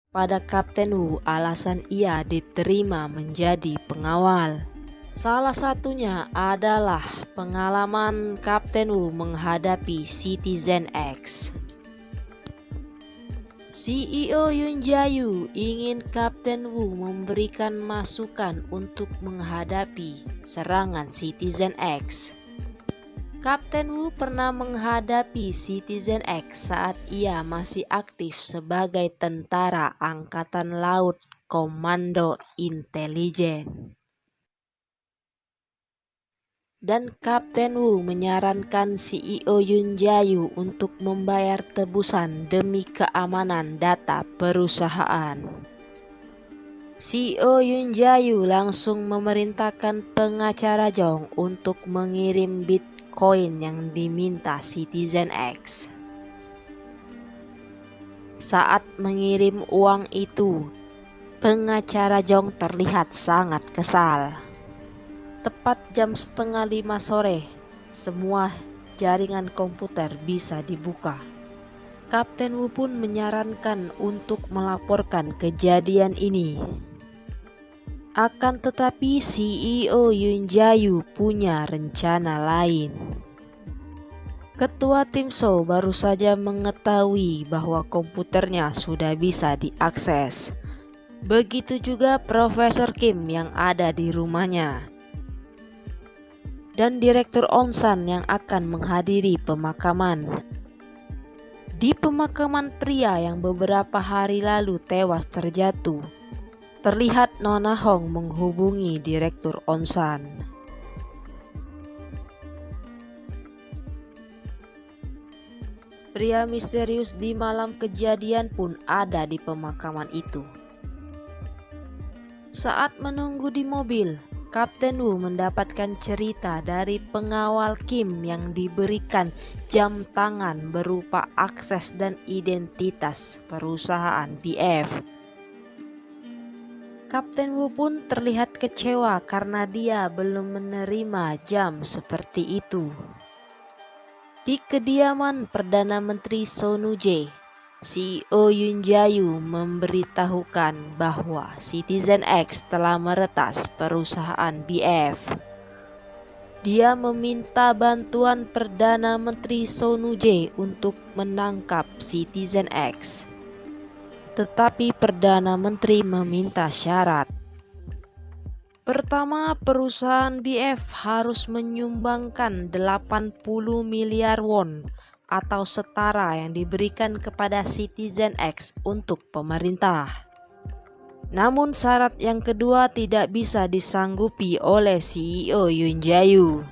pada Kapten Wu alasan ia diterima menjadi pengawal. Salah satunya adalah pengalaman Kapten Wu menghadapi Citizen X. CEO Yoon Jae-woo ingin Kapten Wu memberikan masukan untuk menghadapi serangan Citizen X. Kapten Wu pernah menghadapi Citizen X saat ia masih aktif sebagai tentara Angkatan Laut Komando Intelijen. Dan Kapten Wu menyarankan CEO Yoon Jae-woo untuk membayar tebusan demi keamanan data perusahaan. CEO Yoon Jae-woo langsung memerintahkan pengacara Jong untuk mengirim Bitcoin yang diminta Citizen X. Saat mengirim uang itu, pengacara Jong terlihat sangat kesal. Tepat jam 4:30 sore, semua jaringan komputer bisa dibuka. Kapten Wu pun menyarankan untuk melaporkan kejadian ini. Akan tetapi CEO Yoon Jae-woo punya rencana lain. Ketua tim Show baru saja mengetahui bahwa komputernya sudah bisa diakses. Begitu juga Profesor Kim yang ada di rumahnya. Dan Direktur Onsan yang akan menghadiri pemakaman. Di pemakaman pria yang beberapa hari lalu tewas terjatuh, terlihat Nona Hong menghubungi Direktur Onsan. Pria misterius di malam kejadian pun ada di pemakaman itu. Saat menunggu di mobil, Kapten Wu mendapatkan cerita dari pengawal Kim yang diberikan jam tangan berupa akses dan identitas perusahaan BF. Kapten Wu pun terlihat kecewa karena dia belum menerima jam seperti itu. Di kediaman Perdana Menteri Sonuje, CEO Yoon Jae-woo memberitahukan bahwa Citizen X telah meretas perusahaan BF. Dia meminta bantuan Perdana Menteri Sonuje untuk menangkap Citizen X. Tetapi Perdana Menteri meminta syarat. Pertama, perusahaan BF harus menyumbangkan 80 miliar won atau setara yang diberikan kepada Citizen X untuk pemerintah. Namun syarat yang kedua tidak bisa disanggupi oleh CEO Yoon Jae-woo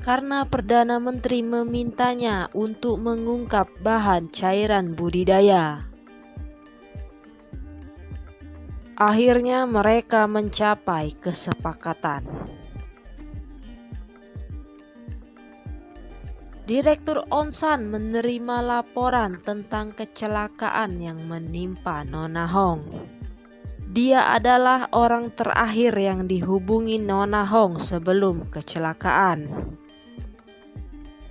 karena Perdana Menteri memintanya untuk mengungkap bahan cairan budidaya. Akhirnya mereka mencapai kesepakatan. Direktur Onsan menerima laporan tentang kecelakaan yang menimpa Nona Hong. Dia adalah orang terakhir yang dihubungi Nona Hong sebelum kecelakaan.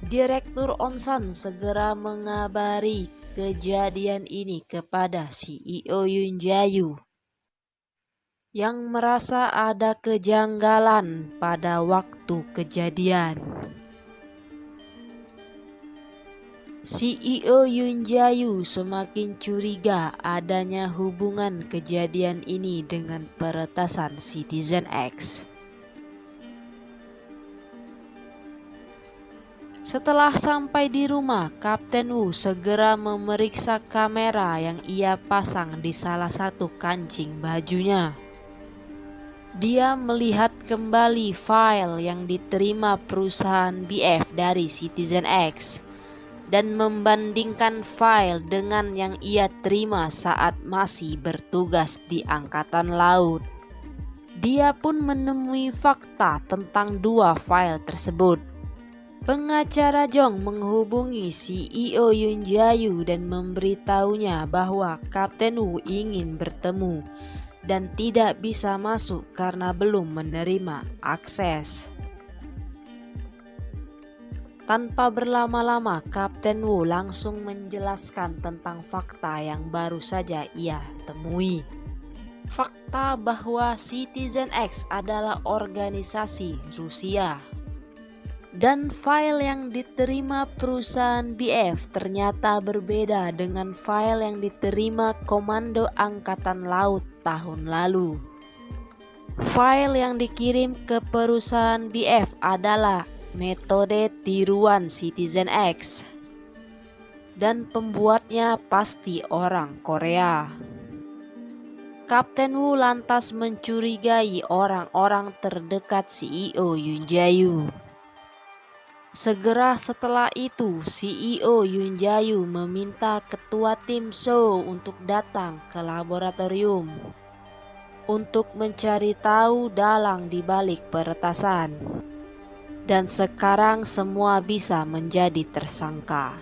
Direktur Onsan segera mengabari kejadian ini kepada CEO Yoon Jae-woo yang merasa ada kejanggalan pada waktu kejadian. CEO Yoon Jae-woo semakin curiga adanya hubungan kejadian ini dengan peretasan Citizen X. Setelah sampai di rumah, Kapten Wu segera memeriksa kamera yang ia pasang di salah satu kancing bajunya. Dia melihat kembali file yang diterima perusahaan BF dari Citizen X dan membandingkan file dengan yang ia terima saat masih bertugas di Angkatan Laut. Dia pun menemui fakta tentang dua file tersebut. Pengacara Jong menghubungi CEO Yoon Jae-woo dan memberitahunya bahwa Kapten Wu ingin bertemu dan tidak bisa masuk karena belum menerima akses. Tanpa berlama-lama, Kapten Wu langsung menjelaskan tentang fakta yang baru saja ia temui. Fakta bahwa Citizen X adalah organisasi Rusia. Dan file yang diterima perusahaan BF ternyata berbeda dengan file yang diterima Komando Angkatan Laut tahun lalu. File yang dikirim ke perusahaan BF adalah metode tiruan Citizen X, dan pembuatnya pasti orang Korea. Kapten Wu lantas mencurigai orang-orang terdekat CEO Yoon Jae-yu. Segera setelah itu, CEO Yoon Jae-yu meminta ketua tim Seo untuk datang ke laboratorium untuk mencari tahu dalang di balik peretasan. Dan sekarang semua bisa menjadi tersangka.